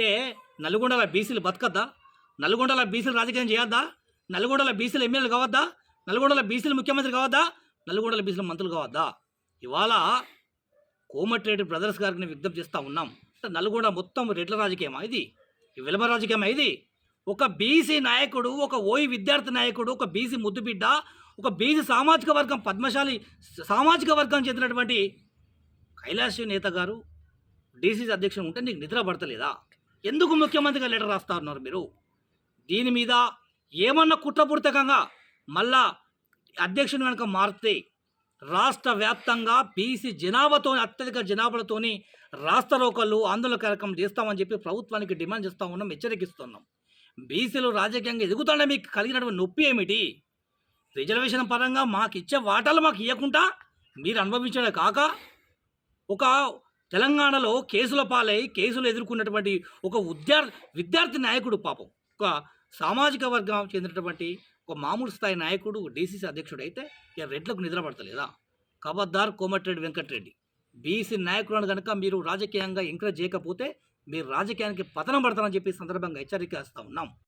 అంటే నల్గొండల బీసీలు బతకద్దా? నల్గొండల బీసీలు రాజకీయం చేయొద్దా? నల్గొండల బీసీలు ఎమ్మెల్యేలు కావద్దా? నల్గొండల బీసీలు ముఖ్యమంత్రి కావద్దా? నల్గొండల బీసీలు మంత్రులు కావద్దా? ఇవాళ కోమటిరెడ్డి బ్రదర్స్ గారికి విజ్ఞప్తి చేస్తూ ఉన్నాం. నల్గొండ మొత్తం రెడ్ల రాజకీయమా ఇది? విలమ రాజకీయమా ఇది? ఒక బీసీ నాయకుడు, ఒక ఓయి విద్యార్థి నాయకుడు, ఒక బీసీ ముద్దుబిడ్డ, ఒక బీసీ సామాజిక వర్గం పద్మశాలి సామాజిక వర్గం చెందినటువంటి కైలాష్ నేత గారు డీసీసీ అధ్యక్షుడు ఉంటే నీకు నిద్ర పడతలేదా? ఎందుకు ముఖ్యమంత్రిగా లెటర్ రాస్తా ఉన్నారు మీరు? దీని మీద ఏమన్నా కుట్రపూరితంగా మళ్ళా అధ్యక్షుని కనుక మారితే రాష్ట్ర వ్యాప్తంగా బీసీ జనాభాతో అత్యధిక జనాభాలతోని రాస్తారోకలు ఆందోళన కార్యక్రమం చేస్తామని చెప్పి ప్రభుత్వానికి డిమాండ్ చేస్తూ ఉన్నాం, హెచ్చరికిస్తున్నాం. బీసీలు రాజకీయంగా ఎదుగుతుంటే మీకు కలిగినటువంటి నొప్పి ఏమిటి? రిజర్వేషన్ పరంగా మాకు ఇచ్చే వాటాలు మాకు ఇవ్వకుండా మీరు అనుభవించడే కాక ఒక తెలంగాణలో కేసుల పాలై కేసులు ఎదుర్కొన్నటువంటి ఒక విద్యార్థి నాయకుడు, పాపం ఒక సామాజిక వర్గం చెందినటువంటి ఒక మామూలు స్థాయి నాయకుడు డీసీసీ అధ్యక్షుడు అయితే ఇక రెడ్లకు నిద్ర పడతలేదా? ఖబర్దార్ కోమటిరెడ్డి వెంకటరెడ్డి, బీసీ నాయకులను కనుక మీరు రాజకీయంగా ఎంకరేజ్ చేయకపోతే మీరు రాజకీయానికి పతనం పడతారని చెప్పి సందర్భంగా హెచ్చరిక ఇస్తూ ఉన్నాం.